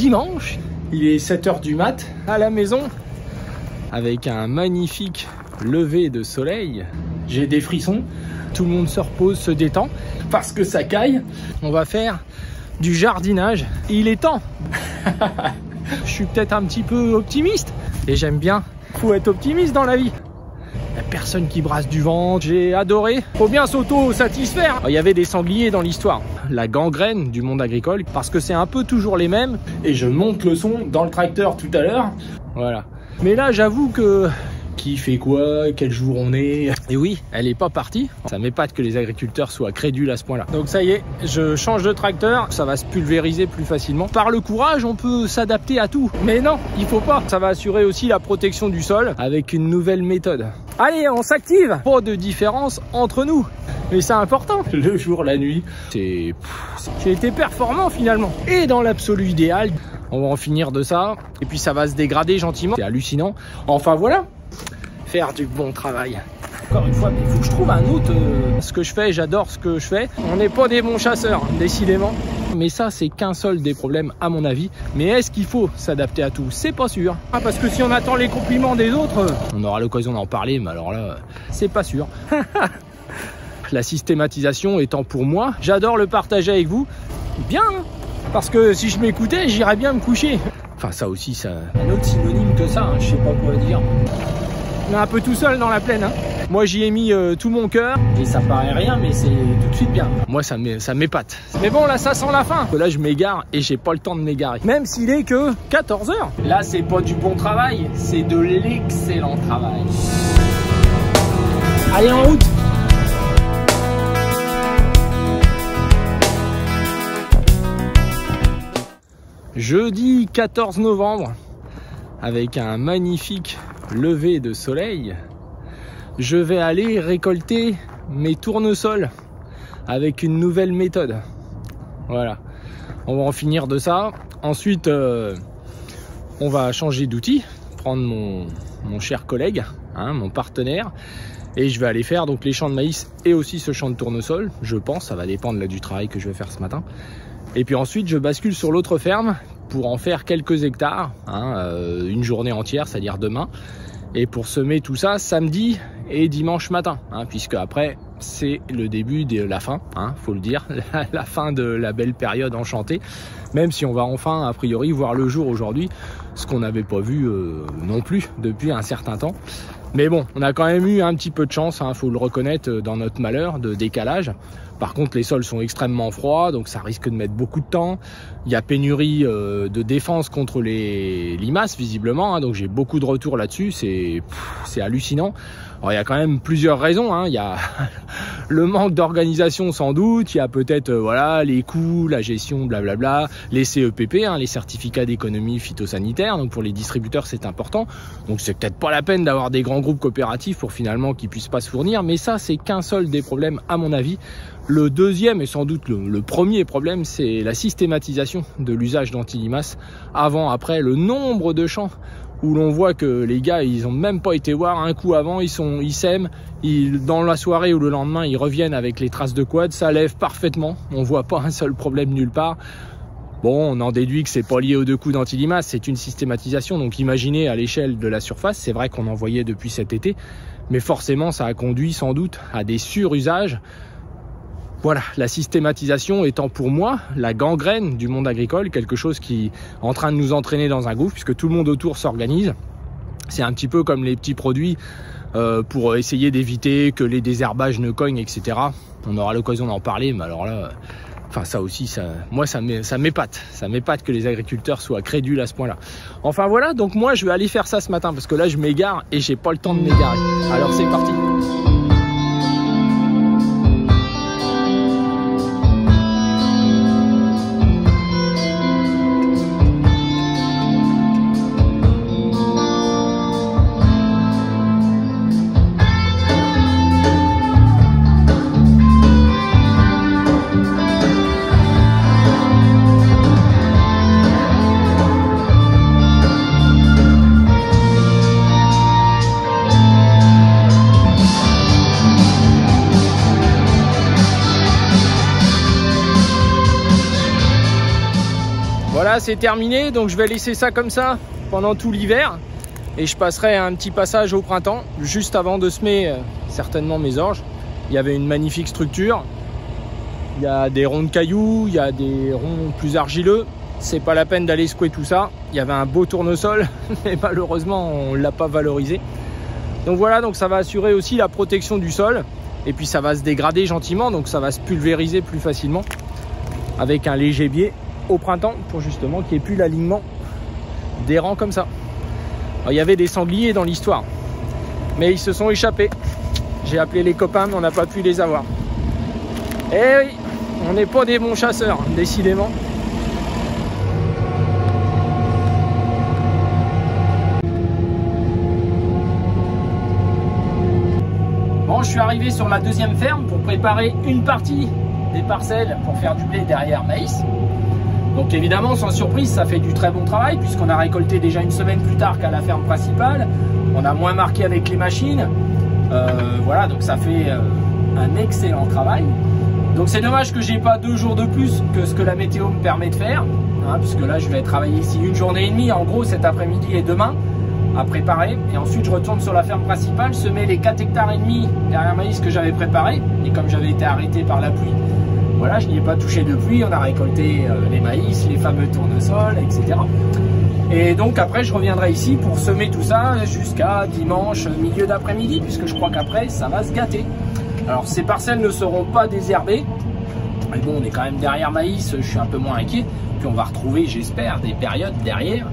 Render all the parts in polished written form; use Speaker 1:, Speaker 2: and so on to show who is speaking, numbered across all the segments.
Speaker 1: dimanche, il est 7 h du mat à la maison avec un magnifique lever de soleil. J'ai des frissons, tout le monde se repose, se détend parce que ça caille. On va faire du jardinage, il est temps. Je suis peut-être un petit peu optimiste et j'aime bien, faut être optimiste dans la vie. Il n'y a personne qui brasse du ventre, j'ai adoré. Faut bien s'auto-satisfaire. Il y avait des sangliers dans l'histoire, la gangrène du monde agricole, parce que c'est un peu toujours les mêmes. Et je monte le son dans le tracteur tout à l'heure. Voilà. Mais là, j'avoue que... Qui fait quoi? Quel jour on est? Et oui, elle est pas partie. Ça m'épate que les agriculteurs soient crédules à ce point-là. Donc ça y est, je change de tracteur. Ça va se pulvériser plus facilement. Par le courage, on peut s'adapter à tout. Mais non, il faut pas. Ça va assurer aussi la protection du sol avec une nouvelle méthode. Allez, on s'active. Pas de différence entre nous. Mais c'est important. Le jour, la nuit, j'ai été performant finalement. Et dans l'absolu idéal, on va en finir de ça. Et puis ça va se dégrader gentiment. C'est hallucinant. Enfin voilà. Faire du bon travail. Encore une fois, il faut que je trouve un autre. Ce que je fais, j'adore ce que je fais. On n'est pas des bons chasseurs, décidément. Mais ça, c'est qu'un seul des problèmes, à mon avis. Mais est-ce qu'il faut s'adapter à tout? C'est pas sûr. Parce que si on attend les compliments des autres, on aura l'occasion d'en parler, mais alors là, c'est pas sûr. La systématisation étant pour moi, j'adore le partager avec vous. Bien, hein, parce que si je m'écoutais, j'irais bien me coucher. Enfin, ça aussi, c'est un autre synonyme que ça, hein, je sais pas quoi dire. On est un peu tout seul dans la plaine, hein. Moi j'y ai mis tout mon cœur et ça paraît rien, mais c'est tout de suite bien. Moi ça m'épate. Mais bon, là ça sent la fin. Là je m'égare et j'ai pas le temps de m'égarer. Même s'il est que 14 h. Là c'est pas du bon travail, c'est de l'excellent travail. Allez, en route. Jeudi 14 novembre, avec un magnifique lever de soleil, je vais aller récolter mes tournesols avec une nouvelle méthode. Voilà, on va en finir de ça. Ensuite, on va changer d'outil, prendre mon cher collègue, hein, mon partenaire, et je vais aller faire donc les champs de maïs et aussi ce champ de tournesol. Je pense, ça va dépendre là du travail que je vais faire ce matin. Et puis ensuite, je bascule sur l'autre ferme pour en faire quelques hectares, hein, une journée entière, c'est-à-dire demain. Et pour semer tout ça samedi et dimanche matin, hein, puisque après c'est le début de la fin, hein, faut le dire, la fin de la belle période enchantée. Même si on va enfin a priori voir le jour aujourd'hui, ce qu'on n'avait pas vu non plus depuis un certain temps. Mais bon, on a quand même eu un petit peu de chance, hein, faut le reconnaître, dans notre malheur de décalage. Par contre, les sols sont extrêmement froids, donc ça risque de mettre beaucoup de temps. Il y a pénurie de défense contre les limaces, visiblement, hein, donc j'ai beaucoup de retours là-dessus, c'est hallucinant. Alors, il y a quand même plusieurs raisons, hein. Il y a le manque d'organisation sans doute, il y a peut-être voilà, les coûts, la gestion, blablabla, les CEPP, hein, les certificats d'économie phytosanitaire, donc pour les distributeurs c'est important. Donc c'est peut-être pas la peine d'avoir des grands groupes coopératifs pour finalement qu'ils puissent pas se fournir, mais ça c'est qu'un seul des problèmes à mon avis. Le deuxième et sans doute le premier problème, c'est la systématisation de l'usage d'anti-limaces. Avant, après, le nombre de champs où l'on voit que les gars, ils ont même pas été voir un coup avant, ils sèment, dans la soirée ou le lendemain, ils reviennent avec les traces de quad, ça lève parfaitement, on voit pas un seul problème nulle part. Bon, on en déduit que c'est pas lié aux 2 coups d'anti-limaces, c'est une systématisation, donc imaginez à l'échelle de la surface, c'est vrai qu'on en voyait depuis cet été, mais forcément ça a conduit sans doute à des surusages. Voilà, la systématisation étant pour moi la gangrène du monde agricole, quelque chose qui est en train de nous entraîner dans un gouffre puisque tout le monde autour s'organise. C'est un petit peu comme les petits produits pour essayer d'éviter que les désherbages ne cognent, etc. On aura l'occasion d'en parler, mais alors là, enfin ça aussi, moi ça m'épate que les agriculteurs soient crédules à ce point-là. Enfin voilà, donc moi je vais aller faire ça ce matin parce que là je m'égare et j'ai pas le temps de m'égarer. Alors c'est parti. là c'est terminé, donc je vais laisser ça comme ça pendant tout l'hiver. Et je passerai un petit passage au printemps, juste avant de semer certainement mes orges. Il y avait une magnifique structure. Il y a des ronds de cailloux, il y a des ronds plus argileux. C'est pas la peine d'aller secouer tout ça. Il y avait un beau tournesol, mais malheureusement on ne l'a pas valorisé. Donc voilà, donc ça va assurer aussi la protection du sol. Et puis ça va se dégrader gentiment, donc ça va se pulvériser plus facilement. Avec un léger biais au printemps, pour justement qu'il n'y ait plus l'alignement des rangs comme ça. Alors, il y avait des sangliers dans l'histoire, mais ils se sont échappés. J'ai appelé les copains, mais on n'a pas pu les avoir. Eh oui, on n'est pas des bons chasseurs, décidément. Bon, je suis arrivé sur ma deuxième ferme pour préparer une partie des parcelles pour faire du blé derrière maïs. Donc évidemment, sans surprise, ça fait du très bon travail puisqu'on a récolté déjà une semaine plus tard qu'à la ferme principale. On a moins marqué avec les machines. Voilà, donc ça fait un excellent travail. Donc c'est dommage que j'ai pas 2 jours de plus que ce que la météo me permet de faire, hein, puisque là je vais travailler ici 1 journée et demie en gros cet après-midi et demain à préparer, et ensuite je retourne sur la ferme principale, semer les 4,5 hectares derrière maïs que j'avais préparé, et comme j'avais été arrêté par la pluie, voilà, je n'y ai pas touché depuis. On a récolté les maïs, les fameux tournesols, etc. Et donc après je reviendrai ici pour semer tout ça jusqu'à dimanche milieu d'après-midi, puisque je crois qu'après ça va se gâter. Alors ces parcelles ne seront pas désherbées, mais bon, on est quand même derrière maïs, je suis un peu moins inquiet. Puis on va retrouver, j'espère, des périodes derrière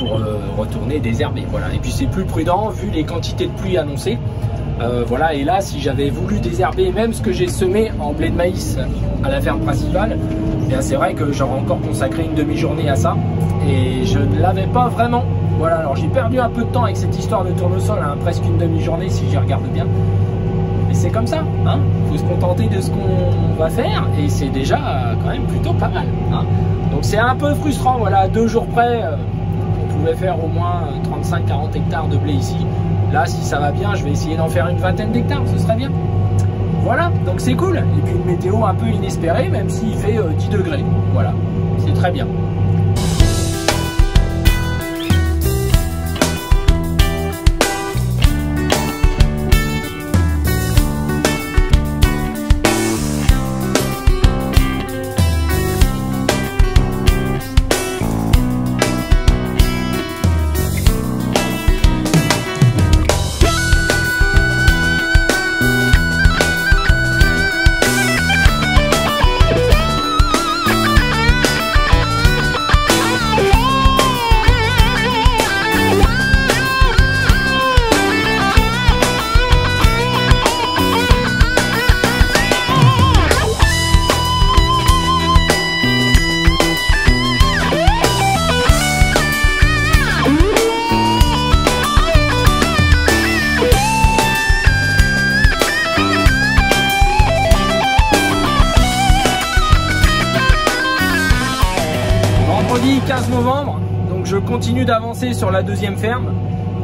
Speaker 1: pour retourner désherber. Voilà. Et puis c'est plus prudent vu les quantités de pluie annoncées. Voilà, et là si j'avais voulu désherber même ce que j'ai semé en blé de maïs à la ferme principale, c'est vrai que j'aurais encore consacré une demi-journée à ça et je ne l'avais pas vraiment. Voilà, alors j'ai perdu un peu de temps avec cette histoire de tournesol, hein, presque une demi-journée si j'y regarde bien. Mais c'est comme ça, hein, faut se contenter de ce qu'on va faire et c'est déjà quand même plutôt pas mal, hein. Donc c'est un peu frustrant, voilà, à 2 jours près, on pouvait faire au moins 35-40 hectares de blé ici. Là, si ça va bien, je vais essayer d'en faire une vingtaine d'hectares, ce serait bien. Voilà, donc c'est cool. Et puis une météo un peu inespérée, même s'il fait 10 degrés. Voilà, c'est très bien. Vendredi 15 novembre, donc je continue d'avancer sur la deuxième ferme.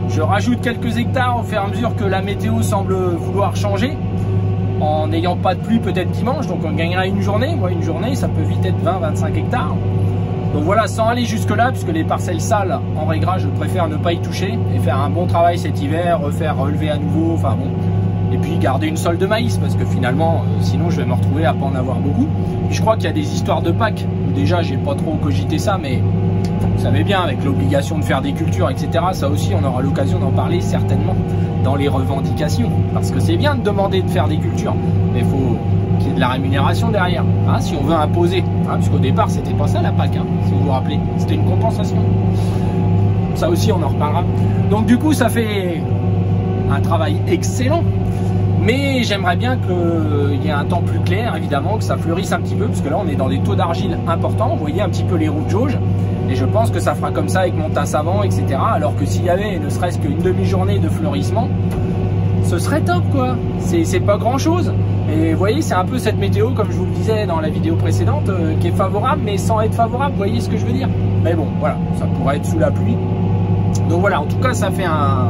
Speaker 1: Je rajoute quelques hectares au fur et à mesure que la météo semble vouloir changer. En n'ayant pas de pluie peut-être dimanche, donc on gagnera une journée. Moi, une journée, ça peut vite être 20-25 hectares. Donc voilà, sans aller jusque là, puisque les parcelles sales en réglage, je préfère ne pas y toucher et faire un bon travail cet hiver, refaire relever à nouveau, enfin bon. Et puis garder une sole de maïs, parce que finalement, sinon je vais me retrouver à pas en avoir beaucoup. Puis je crois qu'il y a des histoires de Pâques, où déjà j'ai pas trop cogité ça, mais vous savez bien, avec l'obligation de faire des cultures, etc., ça aussi on aura l'occasion d'en parler certainement dans les revendications. Parce que c'est bien de demander de faire des cultures, mais il faut qu'il y ait de la rémunération derrière, hein, si on veut imposer. Hein, puisqu'au départ c'était pas ça la Pâques, hein, si vous vous rappelez, c'était une compensation. Ça aussi on en reparlera. Donc du coup ça fait un travail excellent. Mais j'aimerais bien qu'il y ait un temps plus clair, évidemment, que ça fleurisse un petit peu, parce que là on est dans des taux d'argile importants, vous voyez un petit peu les roues de jauge, et je pense que ça fera comme ça avec mon tas savant, etc. Alors que s'il y avait ne serait-ce qu'une demi-journée de fleurissement, ce serait top quoi, c'est pas grand chose. Et vous voyez, c'est un peu cette météo, comme je vous le disais dans la vidéo précédente, qui est favorable, mais sans être favorable, vous voyez ce que je veux dire. Mais bon, voilà, ça pourrait être sous la pluie. Donc voilà, en tout cas ça fait un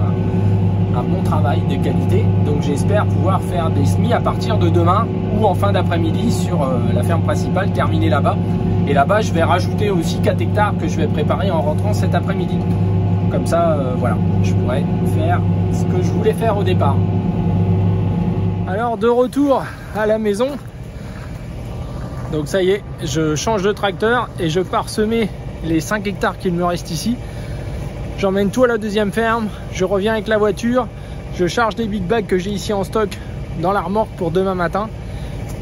Speaker 1: bon travail de qualité, donc j'espère pouvoir faire des semis à partir de demain ou en fin d'après-midi sur la ferme principale, terminer là-bas Et là-bas, je vais rajouter aussi 4 hectares que je vais préparer en rentrant cet après-midi. Comme ça, voilà, je pourrais faire ce que je voulais faire au départ. Alors, de retour à la maison. Donc ça y est, je change de tracteur et je pars semer les 5 hectares qu'il me reste ici. J'emmène tout à la deuxième ferme, je reviens avec la voiture, je charge des big bags que j'ai ici en stock dans la remorque pour demain matin.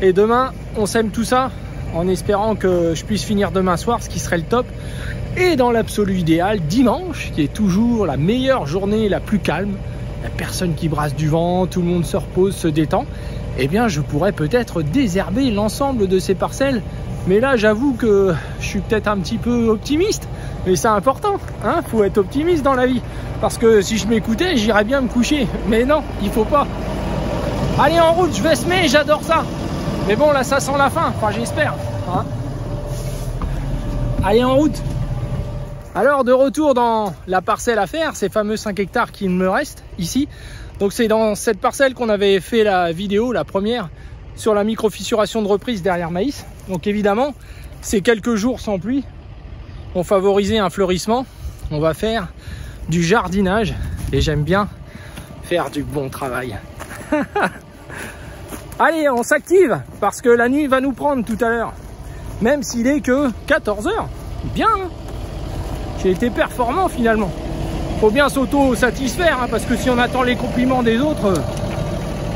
Speaker 1: Et demain, on sème tout ça en espérant que je puisse finir demain soir, ce qui serait le top. Et dans l'absolu idéal, dimanche, qui est toujours la meilleure journée, la plus calme, il n'y a personne qui brasse du vent, tout le monde se repose, se détend, eh bien je pourrais peut-être désherber l'ensemble de ces parcelles. Mais là, j'avoue que je suis peut-être un petit peu optimiste, mais c'est important, hein, faut être optimiste dans la vie. Parce que si je m'écoutais, j'irais bien me coucher. Mais non, il faut pas. Allez, en route, je vais semer, j'adore ça. Mais bon, là, ça sent la fin, enfin j'espère. Hein. Allez, en route. Alors, de retour dans la parcelle à faire, ces fameux 5 hectares qu'il me reste ici. Donc c'est dans cette parcelle qu'on avait fait la vidéo, la première, sur la micro-fissuration de reprise derrière maïs. Donc évidemment, ces quelques jours sans pluie ont favorisé un fleurissement. On va faire du jardinage et j'aime bien faire du bon travail. Allez, on s'active parce que la nuit va nous prendre tout à l'heure. Même s'il est que 14 h. Bien, hein. J'ai été performant finalement. Faut bien s'auto-satisfaire, hein, parce que si on attend les compliments des autres,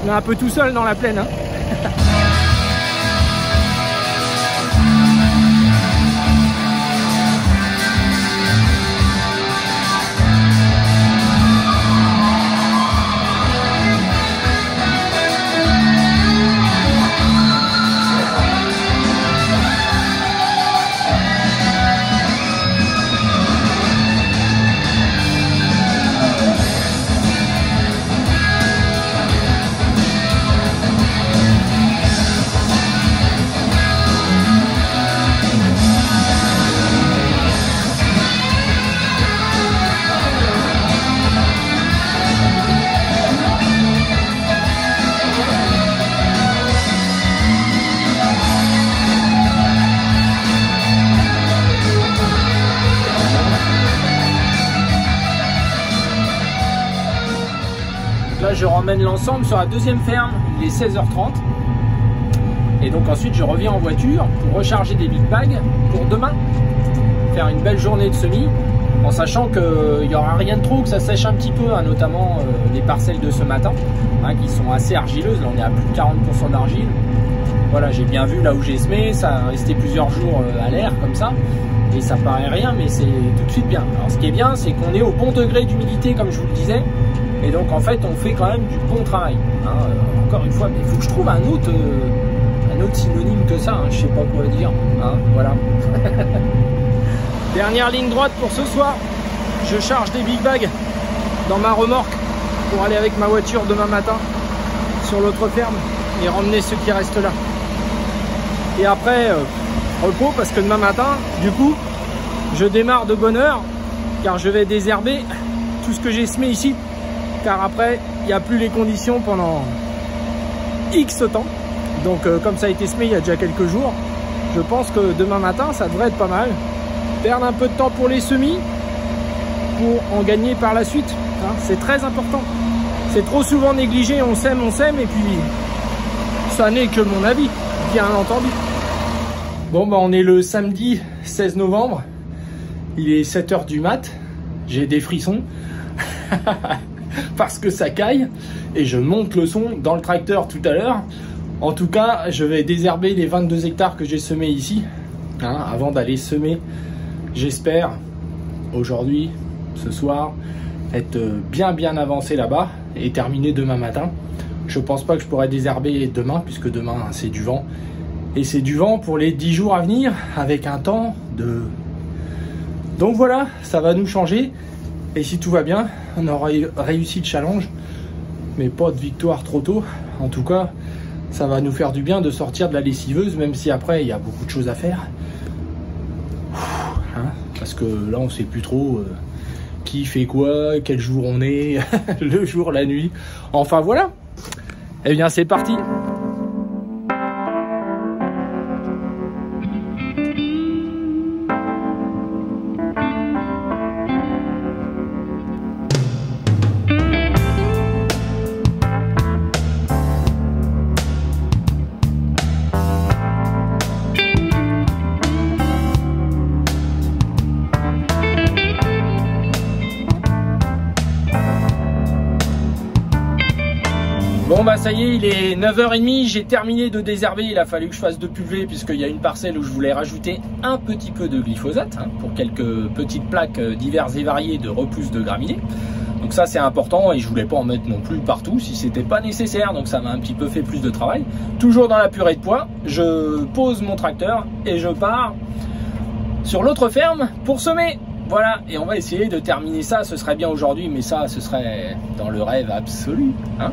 Speaker 1: on est un peu tout seul dans la plaine. Hein. Là, je ramène l'ensemble sur la deuxième ferme, il est 16 h 30. Et donc ensuite, je reviens en voiture pour recharger des big bags pour demain. Faire une belle journée de semis, en sachant qu'il n'y aura rien de trop, que ça sèche un petit peu, hein, notamment les parcelles de ce matin, hein, qui sont assez argileuses. Là, on est à plus de 40% d'argile. Voilà, j'ai bien vu là où j'ai semé, ça a resté plusieurs jours à l'air comme ça. Et ça paraît rien, mais c'est tout de suite bien. Alors ce qui est bien, c'est qu'on est au bon degré d'humidité, comme je vous le disais. Et donc en fait on fait quand même du bon travail, hein. Encore une fois, mais il faut que je trouve un autre synonyme que ça, hein. Je sais pas quoi dire, hein. Voilà. Dernière ligne droite pour ce soir, je charge des big bags dans ma remorque pour aller avec ma voiture demain matin sur l'autre ferme et ramener ceux qui restent là. Et après repos, parce que demain matin du coup je démarre de bonne heure car je vais désherber tout ce que j'ai semé ici. Car après, il n'y a plus les conditions pendant X temps. Donc comme ça a été semé il y a déjà quelques jours, je pense que demain matin, ça devrait être pas mal. Perdre un peu de temps pour les semis, pour en gagner par la suite. Hein, c'est très important. C'est trop souvent négligé, on sème, et puis ça n'est que mon avis, bien entendu. Bon, bah on est le samedi 16 novembre. Il est 7 h du mat. J'ai des frissons. Parce que ça caille et je monte le son dans le tracteur tout à l'heure. En tout cas, je vais désherber les 22 hectares que j'ai semés ici, hein, avant d'aller semer, j'espère, aujourd'hui, ce soir, être bien avancé là-bas et terminer demain matin. Je pense pas que je pourrai désherber demain, puisque demain c'est du vent. Et c'est du vent pour les 10 jours à venir, avec un temps de... Donc voilà, ça va nous changer. Et si tout va bien, on aura réussi le challenge, mais pas de victoire trop tôt. En tout cas, ça va nous faire du bien de sortir de la lessiveuse, même si après, il y a beaucoup de choses à faire. Hein, parce que là, on sait plus trop qui fait quoi, quel jour on est, le jour, la nuit. Enfin, voilà. Eh bien, c'est parti. Bon bah ça y est, il est 9h30, j'ai terminé de désherber, il a fallu que je fasse 2 pulvées puisqu'il y a une parcelle où je voulais rajouter un petit peu de glyphosate pour quelques petites plaques diverses et variées de repousse de graminées. Donc ça c'est important et je voulais pas en mettre non plus partout si c'était pas nécessaire, donc ça m'a un petit peu fait plus de travail. Toujours dans la purée de pois, je pose mon tracteur et je pars sur l'autre ferme pour semer. Voilà, et on va essayer de terminer ça, ce serait bien aujourd'hui, mais ça ce serait dans le rêve absolu, hein.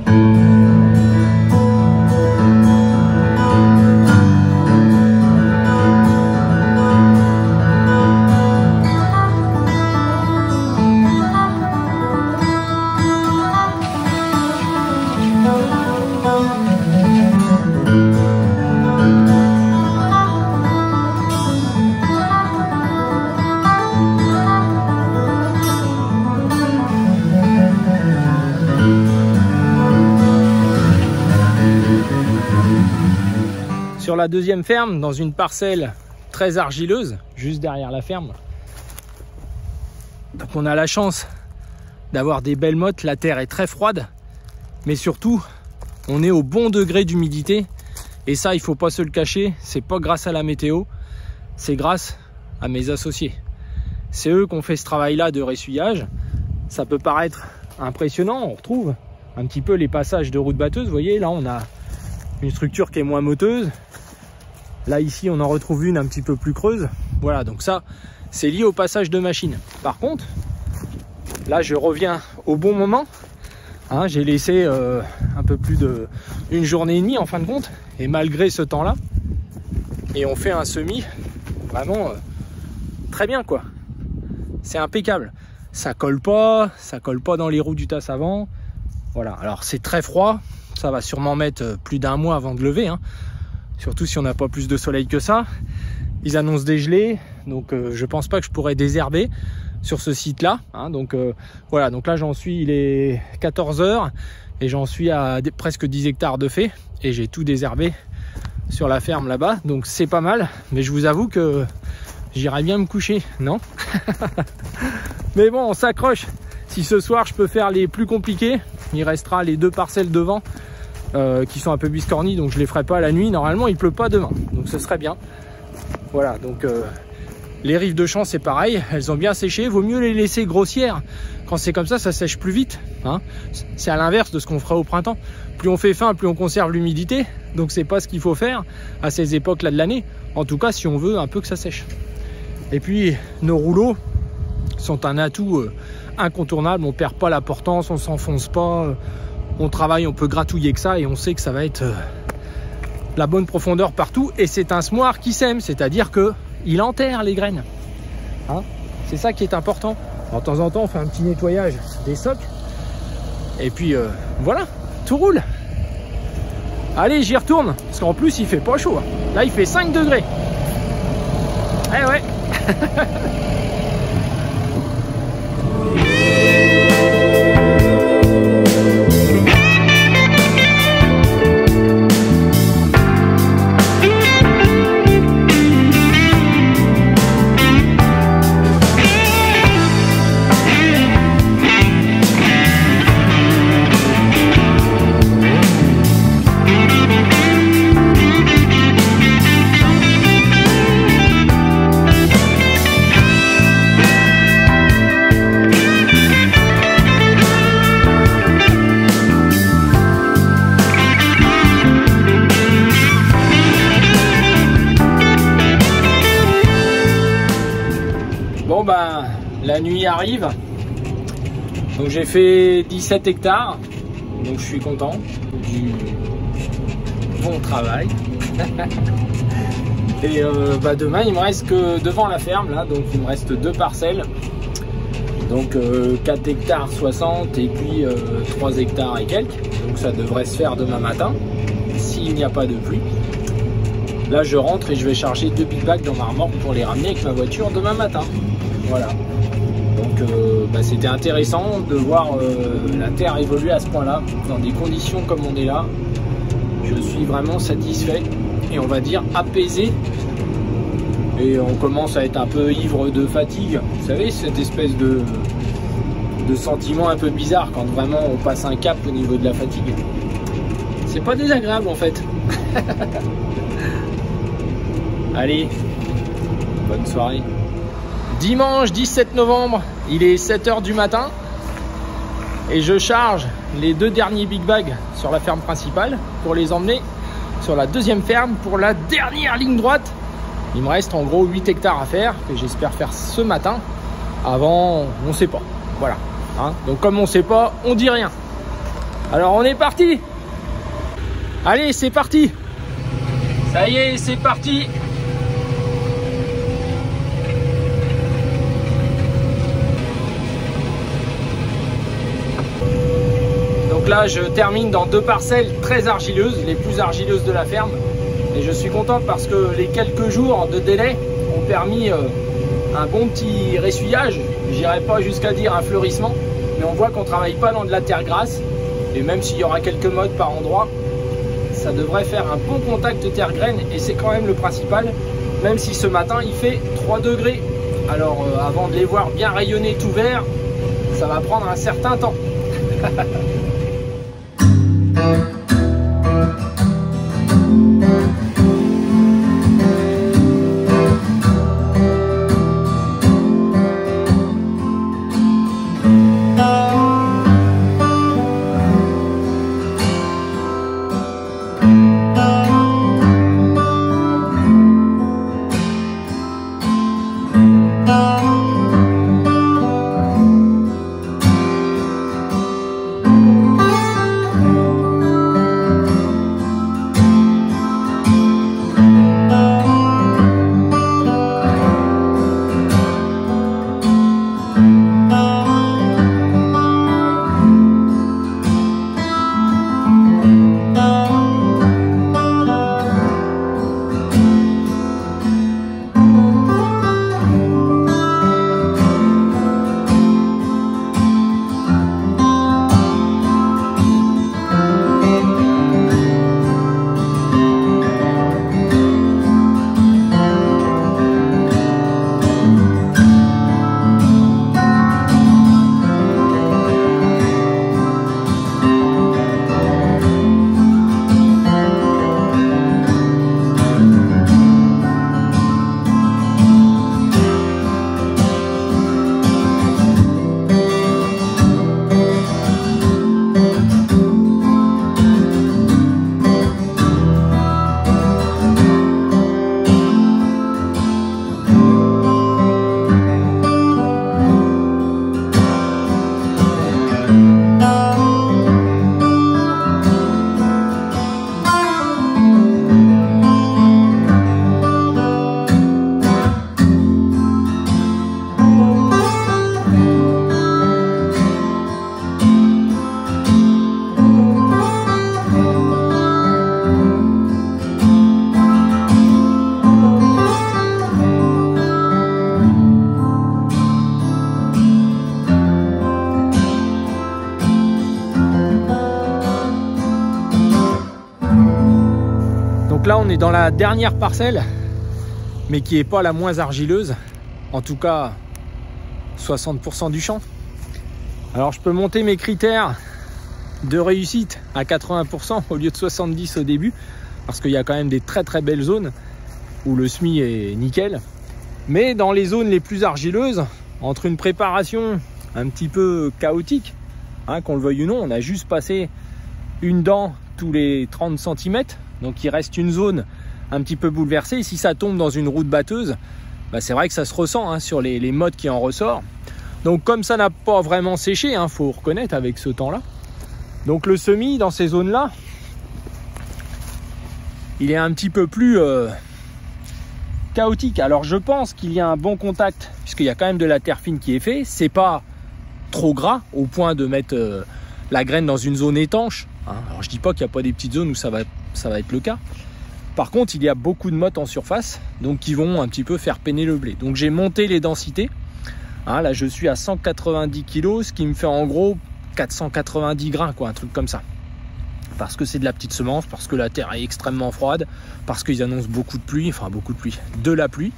Speaker 1: Sur la deuxième ferme, dans une parcelle très argileuse, juste derrière la ferme. Donc on a la chance d'avoir des belles mottes, la terre est très froide, mais surtout on est au bon degré d'humidité. Et ça, il faut pas se le cacher, c'est pas grâce à la météo, c'est grâce à mes associés. C'est eux qui ont fait ce travail-là de ressuyage. Ça peut paraître impressionnant, on retrouve un petit peu les passages de route batteuse. Vous voyez, là on a une structure qui est moins moteuse. Là ici on en retrouve une un petit peu plus creuse. Voilà, donc ça c'est lié au passage de machine. Par contre, là je reviens au bon moment. J'ai laissé un peu plus d'une journée et demie en fin de compte. Et malgré ce temps là, et on fait un semis vraiment très bien quoi. C'est impeccable. Ça colle pas dans les roues du tasse avant. Voilà, alors c'est très froid. Ça va sûrement mettre plus d'un mois avant de lever, surtout si on n'a pas plus de soleil que ça. Ils annoncent dégelé, donc je pense pas que je pourrais désherber sur ce site là, donc voilà, donc là j'en suis, il est 14 h et j'en suis à presque 10 hectares de fait et j'ai tout désherbé sur la ferme là-bas, donc c'est pas mal, mais je vous avoue que j'irais bien me coucher, non? Mais bon, on s'accroche. Si ce soir je peux faire les plus compliqués, il restera les 2 parcelles devant qui sont un peu biscornies, donc je les ferai pas la nuit. Normalement il pleut pas demain, donc ce serait bien. Voilà, donc les rives de champ c'est pareil, elles ont bien séché, vaut mieux les laisser grossières. Quand c'est comme ça sèche plus vite, c'est à l'inverse de ce qu'on ferait au printemps. Plus on fait faim, plus on conserve l'humidité, donc c'est pas ce qu'il faut faire à ces époques là de l'année, en tout cas si on veut un peu que ça sèche. Et puis nos rouleaux sont un atout incontournable, on perd pas la portance, on s'enfonce pas, on travaille, on peut gratouiller que ça et on sait que ça va être la bonne profondeur partout. Et c'est un semoir qui sème, c'est-à-dire que il enterre les graines, c'est ça qui est important. Alors, de temps en temps on fait un petit nettoyage des socs et puis voilà, tout roule. Allez, j'y retourne parce qu'en plus il fait pas chaud, là il fait 5 degrés. Eh ouais. Bon ben, la nuit arrive, donc j'ai fait 17 hectares, donc je suis content du bon travail. Et demain il me reste que devant la ferme là, donc il me reste 2 parcelles, donc 4 hectares 60 et puis 3 hectares et quelques, donc ça devrait se faire demain matin s'il n'y a pas de pluie. Là je rentre et je vais charger 2 big bags dans ma remorque pour les ramener avec ma voiture demain matin. Voilà, donc c'était intéressant de voir la terre évoluer à ce point là, dans des conditions comme on est là. Je suis vraiment satisfait et on va dire apaisé, et on commence à être un peu ivre de fatigue, vous savez, cette espèce de sentiment un peu bizarre quand vraiment on passe un cap au niveau de la fatigue. C'est pas désagréable en fait. Allez, bonne soirée. Dimanche 17 novembre, il est 7 h du matin et je charge les 2 derniers big bags sur la ferme principale pour les emmener sur la deuxième ferme pour la dernière ligne droite. Il me reste en gros 8 hectares à faire que j'espère faire ce matin. Avant, on sait pas. Voilà. Hein, donc comme on sait pas, on dit rien. Alors on est parti. Allez, c'est parti. Ça y est, c'est parti. Donc là, je termine dans 2 parcelles très argileuses, les plus argileuses de la ferme. Et je suis content parce que les quelques jours de délai ont permis un bon petit ressuyage. J'irai pas jusqu'à dire un fleurissement, mais on voit qu'on travaille pas dans de la terre grasse. Et même s'il y aura quelques mottes par endroit, ça devrait faire un bon contact terre-graine. Et c'est quand même le principal, même si ce matin il fait 3 degrés. Alors avant de les voir bien rayonner tout vert, ça va prendre un certain temps. Donc là on est dans la dernière parcelle, mais qui n'est pas la moins argileuse, en tout cas 60% du champ. Alors je peux monter mes critères de réussite à 80% au lieu de 70 au début, parce qu'il y a quand même des très très belles zones où le semis est nickel. Mais dans les zones les plus argileuses, entre une préparation un petit peu chaotique, hein, qu'on le veuille ou non, on a juste passé une dent tous les 30 cm, donc il reste une zone un petit peu bouleversée. Et si ça tombe dans une route batteuse, bah c'est vrai que ça se ressent, hein, sur les mottes qui en ressortent. Donc comme ça n'a pas vraiment séché, hein, faut reconnaître avec ce temps là, donc le semis dans ces zones là il est un petit peu plus chaotique. Alors je pense qu'il y a un bon contact, puisqu'il y a quand même de la terre fine qui est fait. C'est pas trop gras au point de mettre la graine dans une zone étanche, hein. Alors je dis pas qu'il n'y a pas des petites zones où ça va être le cas. Par contre il y a beaucoup de mottes en surface, donc qui vont un petit peu faire peiner le blé. Donc j'ai monté les densités, hein, là je suis à 190 kg, ce qui me fait en gros 490 grains, quoi, un truc comme ça. Parce que c'est de la petite semence, parce que la terre est extrêmement froide, parce qu'ils annoncent beaucoup de pluie, enfin beaucoup de pluie, de la pluie.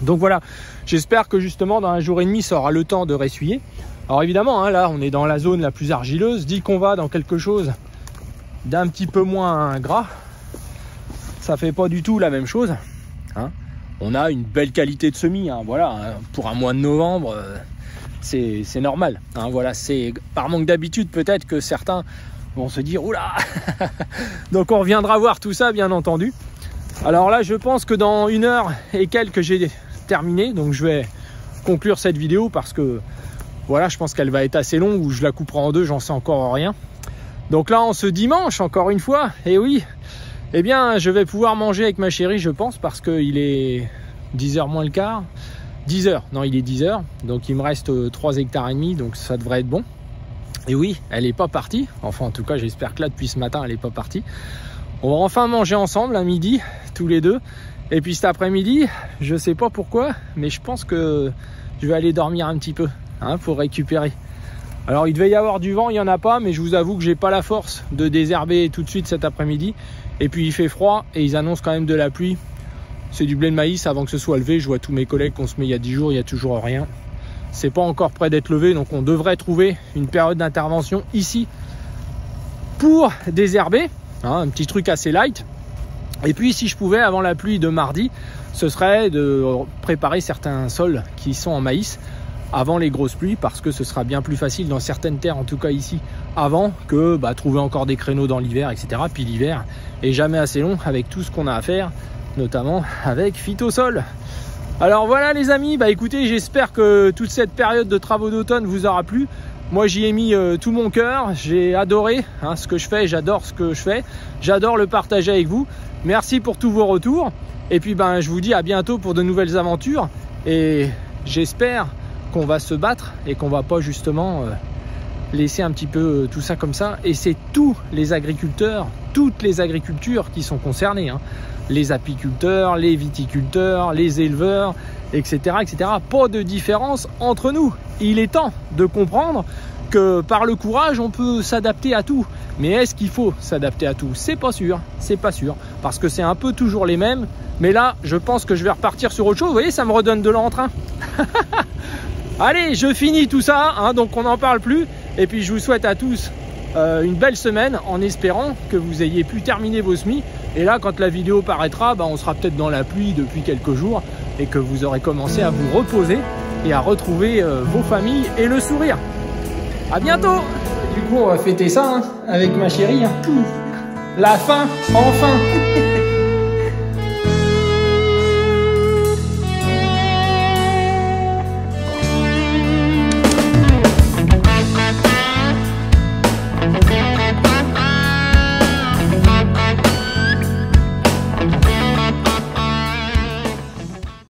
Speaker 1: Donc voilà, j'espère que justement dans un jour et demi ça aura le temps de ressuyer. Alors évidemment, hein, là on est dans la zone la plus argileuse. Dit qu'on va dans quelque chose d'un petit peu moins gras. Ça fait pas du tout la même chose, hein. On a une belle qualité de semis, hein, voilà, hein, pour un mois de novembre, c'est normal, hein, voilà. C'est par manque d'habitude peut-être que certains vont se dire oula. Donc on reviendra voir tout ça, bien entendu. Alors là, je pense que dans 1 heure et quelques, j'ai terminé, donc je vais conclure cette vidéo parce que voilà, je pense qu'elle va être assez longue, ou je la couperai en deux, j'en sais encore rien. Donc là, en ce dimanche, encore une fois, et oui, eh bien, je vais pouvoir manger avec ma chérie, je pense, parce qu'il est 10h moins le quart. 10h, non, il est 10h, donc il me reste 3 hectares et demi, donc ça devrait être bon. Et oui, elle n'est pas partie, enfin en tout cas, j'espère que là, depuis ce matin, elle n'est pas partie. On va enfin manger ensemble à midi, tous les deux. Et puis cet après-midi, je sais pas pourquoi, mais je pense que je vais aller dormir un petit peu, hein, pour récupérer. Alors il devait y avoir du vent, il n'y en a pas, mais je vous avoue que j'ai pas la force de désherber tout de suite cet après-midi. Et puis il fait froid et ils annoncent quand même de la pluie. C'est du blé de maïs avant que ce soit levé. Je vois tous mes collègues qu'on se met il y a 10 jours, il n'y a toujours rien. C'est pas encore prêt d'être levé, donc on devrait trouver une période d'intervention ici pour désherber, hein, un petit truc assez light. Et puis si je pouvais, avant la pluie de mardi, ce serait de préparer certains sols qui sont en maïs avant les grosses pluies, parce que ce sera bien plus facile dans certaines terres, en tout cas ici, avant que trouver encore des créneaux dans l'hiver, etc. Puis l'hiver est jamais assez long avec tout ce qu'on a à faire, notamment avec Phytosol. Alors voilà les amis, écoutez, j'espère que toute cette période de travaux d'automne vous aura plu. Moi j'y ai mis tout mon cœur, j'ai adoré, hein, ce que je fais, j'adore ce que je fais, j'adore le partager avec vous. Merci pour tous vos retours, et puis je vous dis à bientôt pour de nouvelles aventures, et j'espère qu'on va se battre et qu'on va pas justement laisser un petit peu tout ça comme ça. Et c'est tous les agriculteurs, toutes les agricultures qui sont concernées, hein. Les apiculteurs, les viticulteurs, les éleveurs, etc., etc. Pas de différence entre nous. Il est temps de comprendre que par le courage, on peut s'adapter à tout. Mais est-ce qu'il faut s'adapter à tout? C'est pas sûr, c'est pas sûr. Parce que c'est un peu toujours les mêmes. Mais là, je pense que je vais repartir sur autre chose. Vous voyez, ça me redonne de l'entrain. Allez, je finis tout ça, hein, donc on n'en parle plus. Et puis je vous souhaite à tous une belle semaine, en espérant que vous ayez pu terminer vos semis. Et là, quand la vidéo paraîtra, on sera peut-être dans la pluie depuis quelques jours, et que vous aurez commencé à vous reposer et à retrouver vos familles et le sourire. À bientôt. Du coup, on va fêter ça, hein, avec ma chérie, hein. La fin, enfin.